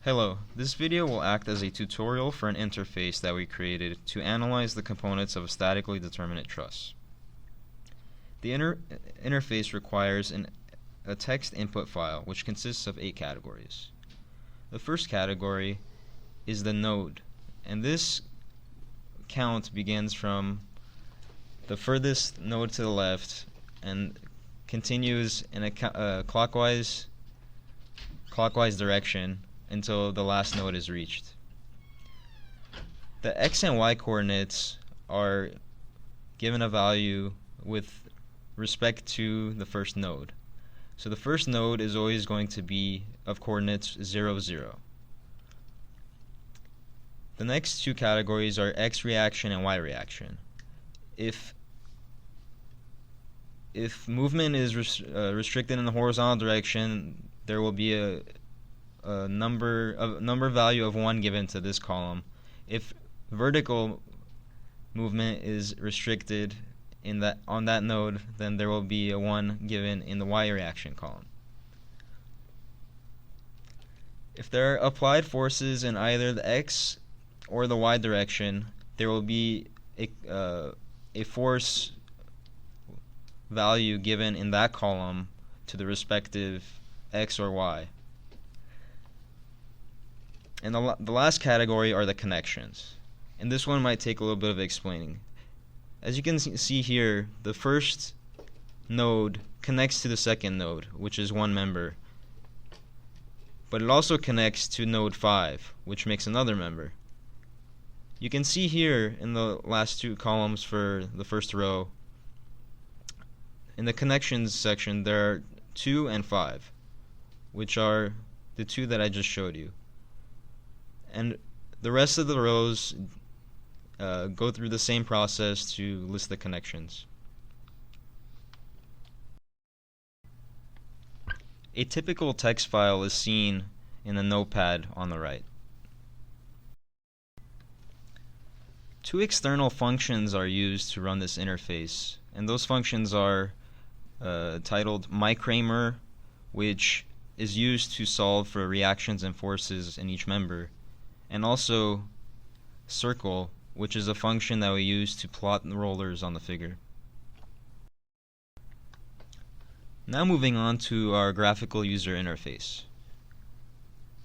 Hello, this video will act as a tutorial for an interface that we created to analyze the components of a statically determinate truss. The interface requires a text input file which consists of 8 categories. The first category is the node, and this count begins from the furthest node to the left and continues in a clockwise direction until the last node is reached. The x and y coordinates are given a value with respect to the first node. So the first node is always going to be of coordinates 0, 0. The next two categories are x reaction and y reaction. If movement is restricted in the horizontal direction, there will be a number value of 1 given to this column. If vertical movement is restricted on that node, then there will be a 1 given in the y reaction column. If there are applied forces in either the x or the y direction, there will be a force value given in that column to the respective x or y. And the last category are the connections. And this one might take a little bit of explaining. As you can see here, the first node connects to the second node, which is one member. But it also connects to node 5, which makes another member. You can see here in the last two columns for the first row, in the connections section, there are 2 and 5, which are the two that I just showed you. And the rest of the rows go through the same process to list the connections. A typical text file is seen in the notepad on the right. Two external functions are used to run this interface, and those functions are titled myCramer, which is used to solve for reactions and forces in each member, and also circle, which is a function that we use to plot the rollers on the figure. Now moving on to our graphical user interface.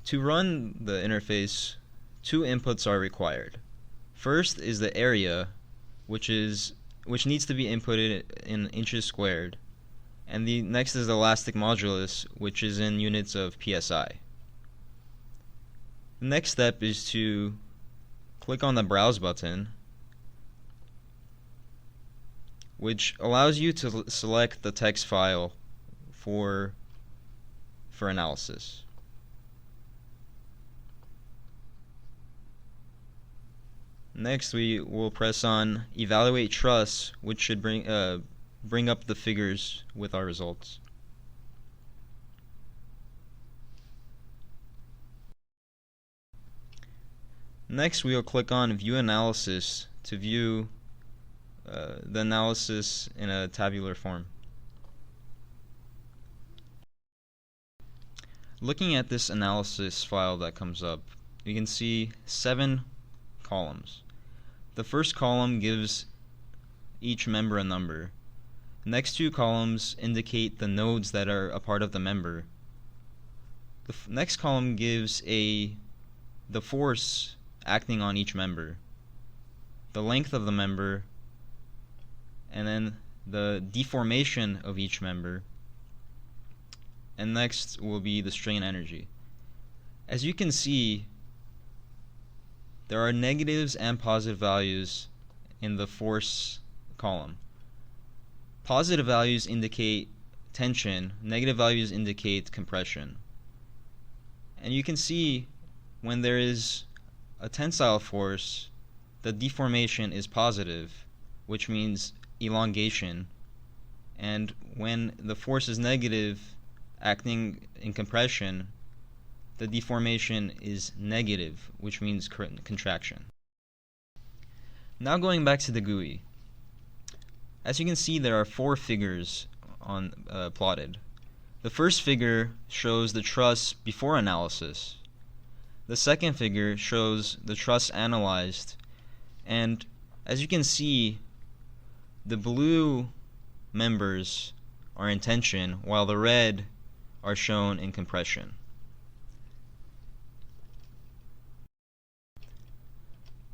To run the interface, 2 inputs are required. First is the area, which needs to be inputted in inches squared, and the next is the elastic modulus, which is in units of psi. The next step is to click on the Browse button, which allows you to select the text file for analysis. Next, we will press on Evaluate Truss, which should bring up the figures with our results. Next, we will click on View Analysis to view the analysis in a tabular form. Looking at this analysis file that comes up, you can see 7 columns. The first column gives each member a number. The next 2 columns indicate the nodes that are a part of the member. The next column gives the force acting on each member, the length of the member, and then the deformation of each member, and next will be the strain energy. As you can see, there are negatives and positive values in the force column. Positive values indicate tension, negative values indicate compression. And you can see when there is a tensile force, the deformation is positive, which means elongation. And when the force is negative, acting in compression, the deformation is negative, which means contraction. Now going back to the GUI. As you can see, there are 4 figures plotted. The first figure shows the truss before analysis. The second figure shows the truss analyzed, and as you can see, the blue members are in tension while the red are shown in compression.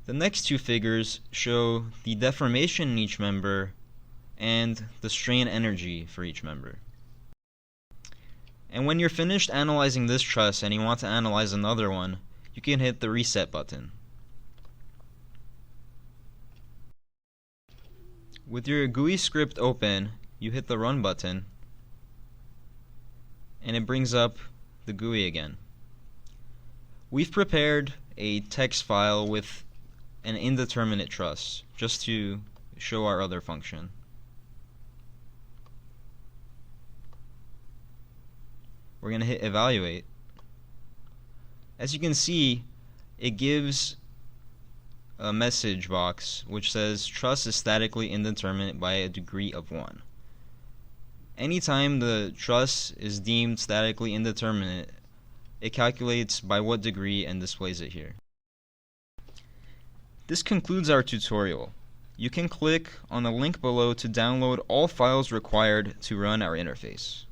The next two figures show the deformation in each member and the strain energy for each member. And when you're finished analyzing this truss and you want to analyze another one, you can hit the reset button. With your GUI script open, you hit the run button and it brings up the GUI again. We've prepared a text file with an indeterminate truss just to show our other function. We're going to hit evaluate. As you can see, it gives a message box which says truss is statically indeterminate by a degree of 1. Anytime the truss is deemed statically indeterminate, it calculates by what degree and displays it here. This concludes our tutorial. You can click on the link below to download all files required to run our interface.